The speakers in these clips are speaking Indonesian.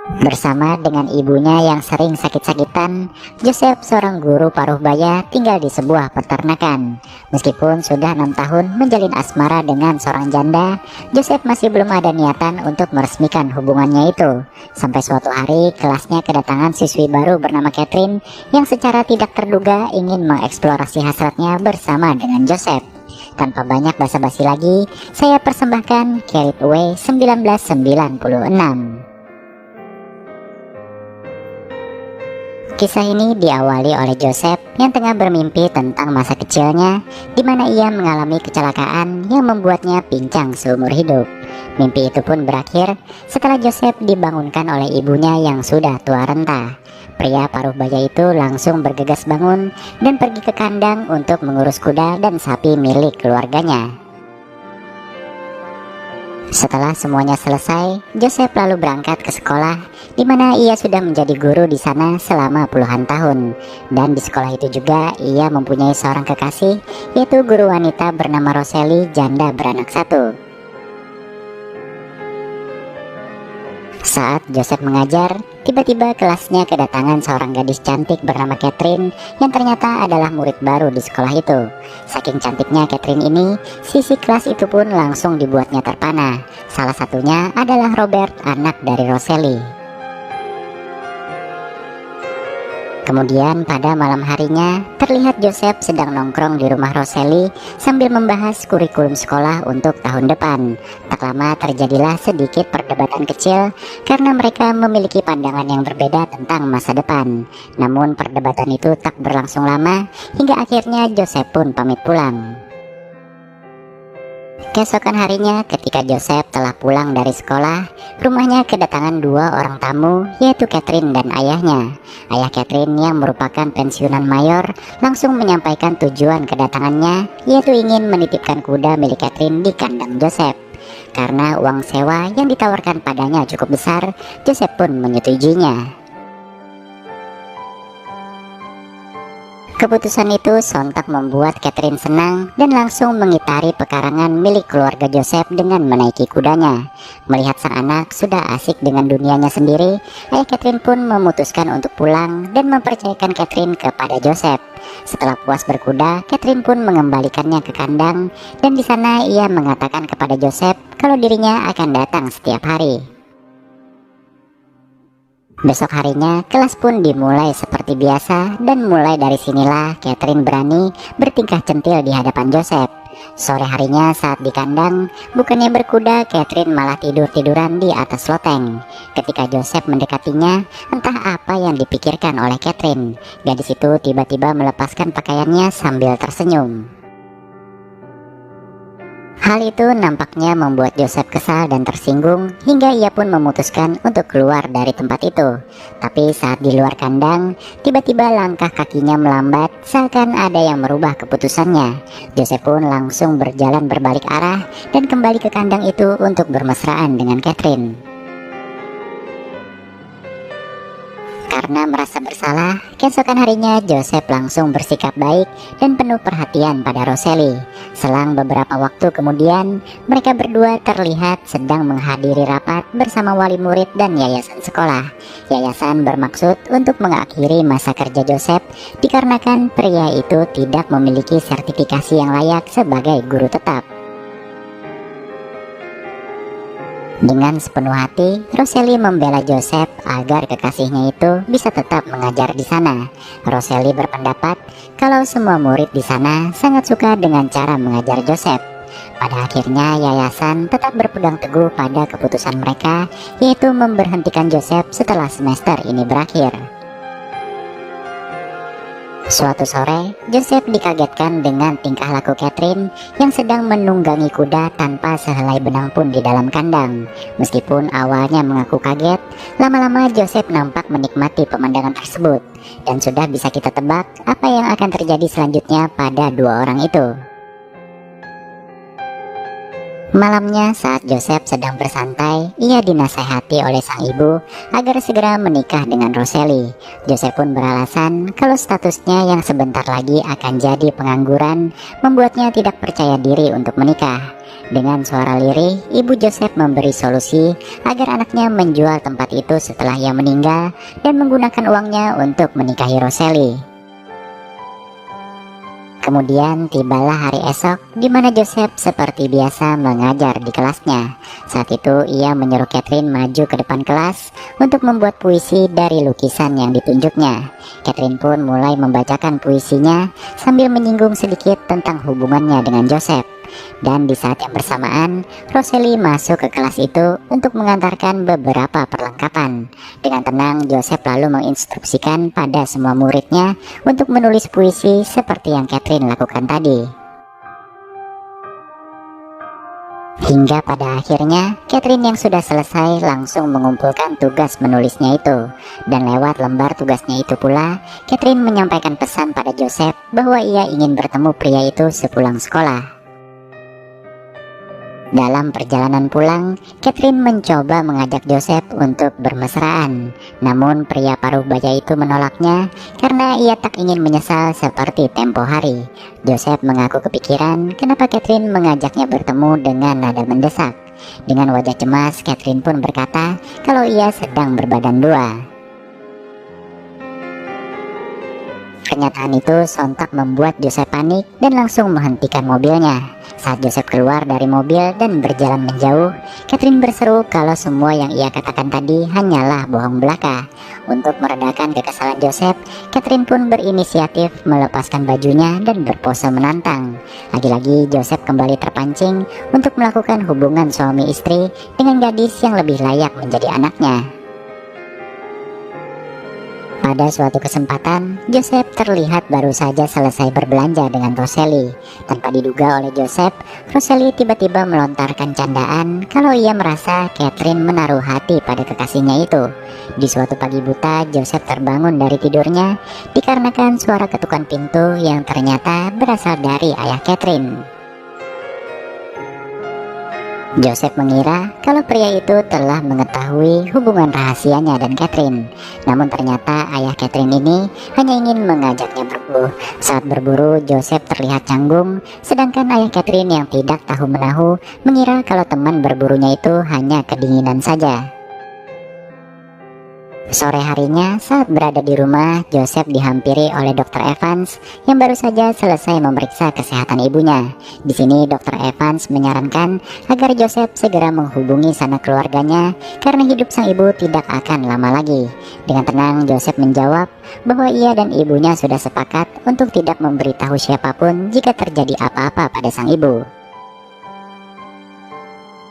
Bersama dengan ibunya yang sering sakit-sakitan, Joseph, seorang guru paruh baya, tinggal di sebuah peternakan. Meskipun sudah 6 tahun menjalin asmara dengan seorang janda, Joseph masih belum ada niatan untuk meresmikan hubungannya itu. Sampai suatu hari kelasnya kedatangan siswi baru bernama Catherine yang secara tidak terduga ingin mengeksplorasi hasratnya bersama dengan Joseph. Tanpa banyak basa-basi lagi, saya persembahkan Carried Away 1996. Kisah ini diawali oleh Joseph yang tengah bermimpi tentang masa kecilnya, di mana ia mengalami kecelakaan yang membuatnya pincang seumur hidup. Mimpi itu pun berakhir setelah Joseph dibangunkan oleh ibunya yang sudah tua renta. Pria paruh baya itu langsung bergegas bangun dan pergi ke kandang untuk mengurus kuda dan sapi milik keluarganya. Setelah semuanya selesai, Joseph lalu berangkat ke sekolah, di mana ia sudah menjadi guru di sana selama puluhan tahun. Dan di sekolah itu juga ia mempunyai seorang kekasih, yaitu guru wanita bernama Rosalie, janda beranak satu. Saat Joseph mengajar, tiba-tiba kelasnya kedatangan seorang gadis cantik bernama Catherine yang ternyata adalah murid baru di sekolah itu. Saking cantiknya Catherine ini, sisi kelas itu pun langsung dibuatnya terpana. Salah satunya adalah Robert, anak dari Rosalie. Kemudian pada malam harinya, terlihat Joseph sedang nongkrong di rumah Rosalie sambil membahas kurikulum sekolah untuk tahun depan. Tak lama terjadilah sedikit perdebatan kecil karena mereka memiliki pandangan yang berbeda tentang masa depan. Namun perdebatan itu tak berlangsung lama hingga akhirnya Joseph pun pamit pulang. Keesokan harinya ketika Joseph telah pulang dari sekolah, rumahnya kedatangan dua orang tamu, yaitu Catherine dan ayahnya. Ayah Catherine yang merupakan pensiunan mayor langsung menyampaikan tujuan kedatangannya, yaitu ingin menitipkan kuda milik Catherine di kandang Joseph. Karena uang sewa yang ditawarkan padanya cukup besar, Joseph pun menyetujuinya. Keputusan itu sontak membuat Catherine senang dan langsung mengitari pekarangan milik keluarga Joseph dengan menaiki kudanya. Melihat sang anak sudah asik dengan dunianya sendiri, ayah Catherine pun memutuskan untuk pulang dan mempercayakan Catherine kepada Joseph. Setelah puas berkuda, Catherine pun mengembalikannya ke kandang dan di sana ia mengatakan kepada Joseph kalau dirinya akan datang setiap hari. Besok harinya, kelas pun dimulai seperti biasa dan mulai dari sinilah Catherine berani bertingkah centil di hadapan Joseph. Sore harinya saat di kandang, bukannya berkuda, Catherine malah tidur-tiduran di atas loteng. Ketika Joseph mendekatinya, entah apa yang dipikirkan oleh Catherine. Gadis itu tiba-tiba melepaskan pakaiannya sambil tersenyum. Hal itu nampaknya membuat Joseph kesal dan tersinggung hingga ia pun memutuskan untuk keluar dari tempat itu. Tapi saat di luar kandang, tiba-tiba langkah kakinya melambat seakan ada yang merubah keputusannya. Joseph pun langsung berjalan berbalik arah dan kembali ke kandang itu untuk bermesraan dengan Catherine. Karena merasa bersalah, keesokan harinya Joseph langsung bersikap baik dan penuh perhatian pada Rosalie. Selang beberapa waktu kemudian, mereka berdua terlihat sedang menghadiri rapat bersama wali murid dan yayasan sekolah. Yayasan bermaksud untuk mengakhiri masa kerja Joseph dikarenakan pria itu tidak memiliki sertifikasi yang layak sebagai guru tetap. Dengan sepenuh hati, Rosalie membela Joseph agar kekasihnya itu bisa tetap mengajar di sana. Rosalie berpendapat kalau semua murid di sana sangat suka dengan cara mengajar Joseph. Pada akhirnya yayasan tetap berpegang teguh pada keputusan mereka, yaitu memberhentikan Joseph setelah semester ini berakhir. Suatu sore, Joseph dikagetkan dengan tingkah laku Catherine yang sedang menunggangi kuda tanpa sehelai benang pun di dalam kandang. Meskipun awalnya mengaku kaget, lama-lama Joseph nampak menikmati pemandangan tersebut. Dan sudah bisa kita tebak apa yang akan terjadi selanjutnya pada dua orang itu. Malamnya saat Joseph sedang bersantai, ia dinasehati oleh sang ibu agar segera menikah dengan Rosalie. Joseph pun beralasan kalau statusnya yang sebentar lagi akan jadi pengangguran membuatnya tidak percaya diri untuk menikah. Dengan suara lirih, ibu Joseph memberi solusi agar anaknya menjual tempat itu setelah ia meninggal dan menggunakan uangnya untuk menikahi Rosalie. Kemudian tibalah hari esok di mana Joseph seperti biasa mengajar di kelasnya. Saat itu ia menyuruh Catherine maju ke depan kelas untuk membuat puisi dari lukisan yang ditunjuknya. Catherine pun mulai membacakan puisinya sambil menyinggung sedikit tentang hubungannya dengan Joseph. Dan di saat yang bersamaan, Rosalie masuk ke kelas itu untuk mengantarkan beberapa perlengkapan. Dengan tenang, Joseph lalu menginstruksikan pada semua muridnya untuk menulis puisi seperti yang Catherine lakukan tadi. Hingga pada akhirnya, Catherine yang sudah selesai langsung mengumpulkan tugas menulisnya itu. Dan lewat lembar tugasnya itu pula, Catherine menyampaikan pesan pada Joseph bahwa ia ingin bertemu pria itu sepulang sekolah. Dalam perjalanan pulang, Catherine mencoba mengajak Joseph untuk bermesraan. Namun pria paruh baya itu menolaknya karena ia tak ingin menyesal seperti tempo hari. Joseph mengaku kepikiran kenapa Catherine mengajaknya bertemu dengan nada mendesak. Dengan wajah cemas, Catherine pun berkata kalau ia sedang berbadan dua. Kenyataan itu sontak membuat Joseph panik dan langsung menghentikan mobilnya. Saat Joseph keluar dari mobil dan berjalan menjauh, Catherine berseru kalau semua yang ia katakan tadi hanyalah bohong belaka. Untuk meredakan kekesalan Joseph, Catherine pun berinisiatif melepaskan bajunya dan berpose menantang. Lagi-lagi Joseph kembali terpancing untuk melakukan hubungan suami istri dengan gadis yang lebih layak menjadi anaknya. Pada suatu kesempatan, Joseph terlihat baru saja selesai berbelanja dengan Rosalie. Tanpa diduga oleh Joseph, Rosalie tiba-tiba melontarkan candaan kalau ia merasa Catherine menaruh hati pada kekasihnya itu. Di suatu pagi buta, Joseph terbangun dari tidurnya dikarenakan suara ketukan pintu yang ternyata berasal dari ayah Catherine. Joseph mengira kalau pria itu telah mengetahui hubungan rahasianya dan Catherine. Namun ternyata ayah Catherine ini hanya ingin mengajaknya berburu. Saat berburu, Joseph terlihat canggung, sedangkan ayah Catherine yang tidak tahu menahu mengira kalau teman berburunya itu hanya kedinginan saja. Sore harinya, saat berada di rumah, Joseph dihampiri oleh Dr. Evans yang baru saja selesai memeriksa kesehatan ibunya. Di sini Dr. Evans menyarankan agar Joseph segera menghubungi sanak keluarganya karena hidup sang ibu tidak akan lama lagi. Dengan tenang, Joseph menjawab bahwa ia dan ibunya sudah sepakat untuk tidak memberitahu siapapun jika terjadi apa-apa pada sang ibu.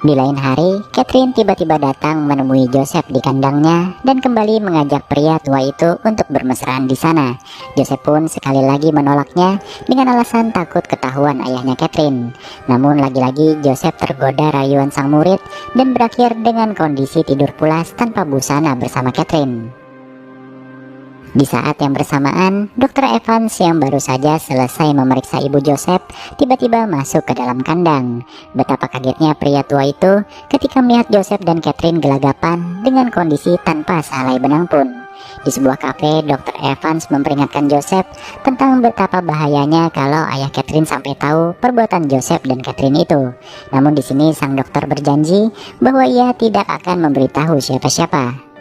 Di lain hari, Catherine tiba-tiba datang menemui Joseph di kandangnya dan kembali mengajak pria tua itu untuk bermesraan di sana. Joseph pun sekali lagi menolaknya dengan alasan takut ketahuan ayahnya Catherine. Namun lagi-lagi Joseph tergoda rayuan sang murid dan berakhir dengan kondisi tidur pulas tanpa busana bersama Catherine. Di saat yang bersamaan, Dr. Evans yang baru saja selesai memeriksa ibu Joseph tiba-tiba masuk ke dalam kandang. Betapa kagetnya pria tua itu ketika melihat Joseph dan Catherine gelagapan dengan kondisi tanpa sehelai benang pun. Di sebuah kafe, Dr. Evans memperingatkan Joseph tentang betapa bahayanya kalau ayah Catherine sampai tahu perbuatan Joseph dan Catherine itu. Namun di sini sang dokter berjanji bahwa ia tidak akan memberitahu siapa-siapa.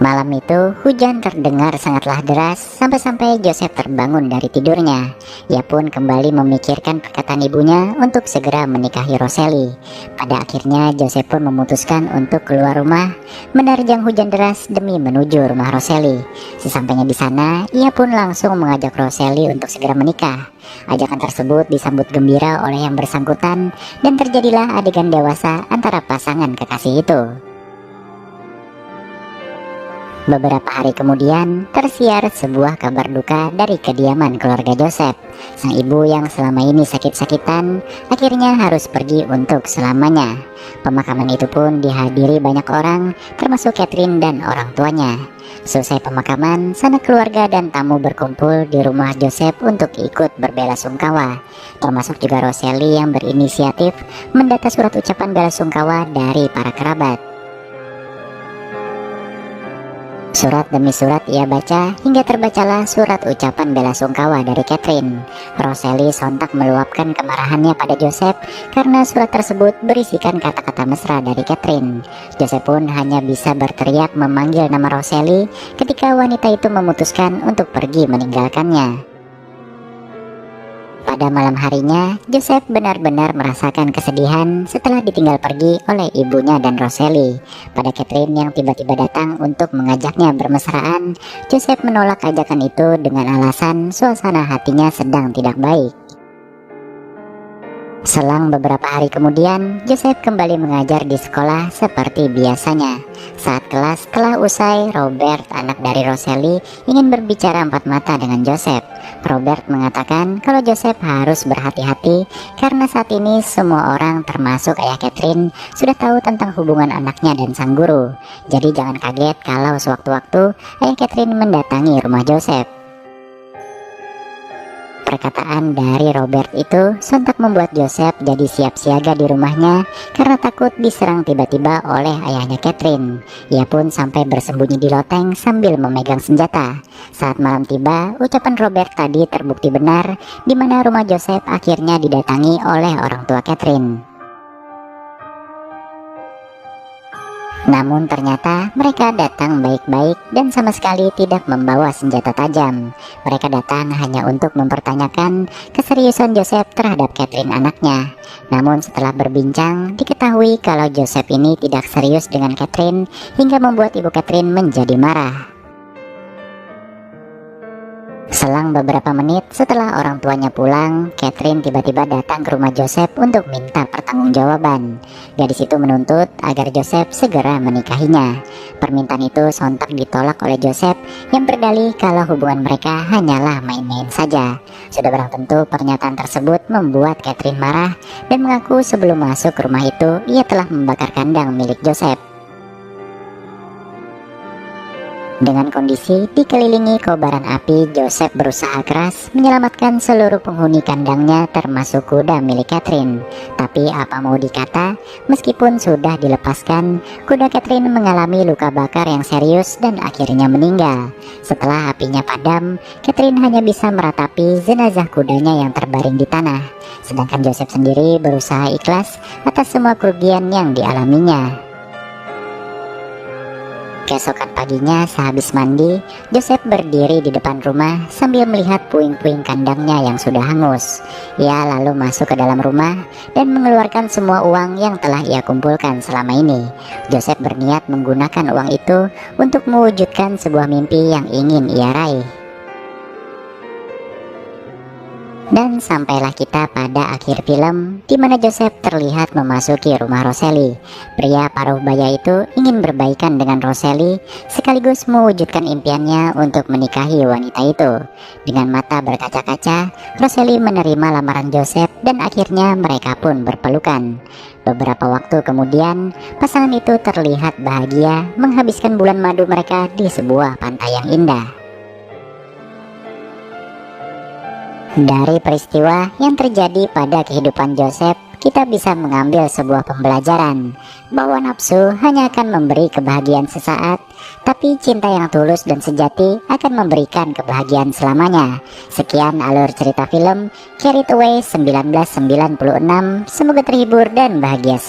Malam itu, hujan terdengar sangatlah deras sampai-sampai Joseph terbangun dari tidurnya. Ia pun kembali memikirkan perkataan ibunya untuk segera menikahi Rosalie. Pada akhirnya, Joseph pun memutuskan untuk keluar rumah, menerjang hujan deras demi menuju rumah Rosalie. Sesampainya di sana, ia pun langsung mengajak Rosalie untuk segera menikah. Ajakan tersebut disambut gembira oleh yang bersangkutan dan terjadilah adegan dewasa antara pasangan kekasih itu. Beberapa hari kemudian, tersiar sebuah kabar duka dari kediaman keluarga Joseph. Sang ibu yang selama ini sakit-sakitan akhirnya harus pergi untuk selamanya. Pemakaman itu pun dihadiri banyak orang, termasuk Catherine dan orang tuanya. Selesai pemakaman, sanak keluarga dan tamu berkumpul di rumah Joseph untuk ikut berbelasungkawa, termasuk juga Roseli yang berinisiatif mendata surat ucapan belasungkawa dari para kerabat. Surat demi surat ia baca hingga terbacalah surat ucapan belasungkawa dari Catherine. Roseli sontak meluapkan kemarahannya pada Joseph karena surat tersebut berisikan kata-kata mesra dari Catherine. Joseph pun hanya bisa berteriak memanggil nama Roseli ketika wanita itu memutuskan untuk pergi meninggalkannya. Pada malam harinya, Joseph benar-benar merasakan kesedihan setelah ditinggal pergi oleh ibunya dan Roseli. Pada Catherine yang tiba-tiba datang untuk mengajaknya bermesraan, Joseph menolak ajakan itu dengan alasan suasana hatinya sedang tidak baik. Selang beberapa hari kemudian, Joseph kembali mengajar di sekolah seperti biasanya. Saat kelas telah usai, Robert, anak dari Roseli, ingin berbicara empat mata dengan Joseph. Robert mengatakan kalau Joseph harus berhati-hati karena saat ini semua orang termasuk ayah Catherine sudah tahu tentang hubungan anaknya dan sang guru. Jadi jangan kaget kalau sewaktu-waktu ayah Catherine mendatangi rumah Joseph. Perkataan dari Robert itu sontak membuat Joseph jadi siap siaga di rumahnya karena takut diserang tiba-tiba oleh ayahnya Catherine. Ia pun sampai bersembunyi di loteng sambil memegang senjata. Saat malam tiba, ucapan Robert tadi terbukti benar, di mana rumah Joseph akhirnya didatangi oleh orang tua Catherine. Namun ternyata mereka datang baik-baik dan sama sekali tidak membawa senjata tajam. Mereka datang hanya untuk mempertanyakan keseriusan Joseph terhadap Catherine anaknya. Namun setelah berbincang, diketahui kalau Joseph ini tidak serius dengan Catherine hingga membuat ibu Catherine menjadi marah. Selang beberapa menit setelah orang tuanya pulang, Catherine tiba-tiba datang ke rumah Joseph untuk minta pertanggungjawaban. Gadis itu menuntut agar Joseph segera menikahinya. Permintaan itu sontak ditolak oleh Joseph yang berdalih kalau hubungan mereka hanyalah main-main saja. Sudah barang tentu pernyataan tersebut membuat Catherine marah dan mengaku sebelum masuk ke rumah itu ia telah membakar kandang milik Joseph. Dengan kondisi dikelilingi kobaran api, Joseph berusaha keras menyelamatkan seluruh penghuni kandangnya termasuk kuda milik Catherine. Tapi apa mau dikata, meskipun sudah dilepaskan, kuda Catherine mengalami luka bakar yang serius dan akhirnya meninggal. Setelah apinya padam, Catherine hanya bisa meratapi jenazah kudanya yang terbaring di tanah. Sedangkan Joseph sendiri berusaha ikhlas atas semua kerugian yang dialaminya. Keesokan paginya sehabis mandi, Joseph berdiri di depan rumah sambil melihat puing-puing kandangnya yang sudah hangus. Ia lalu masuk ke dalam rumah dan mengeluarkan semua uang yang telah ia kumpulkan selama ini. Joseph berniat menggunakan uang itu untuk mewujudkan sebuah mimpi yang ingin ia raih. Dan sampailah kita pada akhir film, di mana Joseph terlihat memasuki rumah Roseli. Pria paruh baya itu ingin berbaikan dengan Roseli, sekaligus mewujudkan impiannya untuk menikahi wanita itu. Dengan mata berkaca-kaca, Roseli menerima lamaran Joseph dan akhirnya mereka pun berpelukan. Beberapa waktu kemudian, pasangan itu terlihat bahagia menghabiskan bulan madu mereka di sebuah pantai yang indah. Dari peristiwa yang terjadi pada kehidupan Joseph, kita bisa mengambil sebuah pembelajaran bahwa nafsu hanya akan memberi kebahagiaan sesaat, tapi cinta yang tulus dan sejati akan memberikan kebahagiaan selamanya. Sekian alur cerita film Carried Away 1996. Semoga terhibur dan bahagia selalu.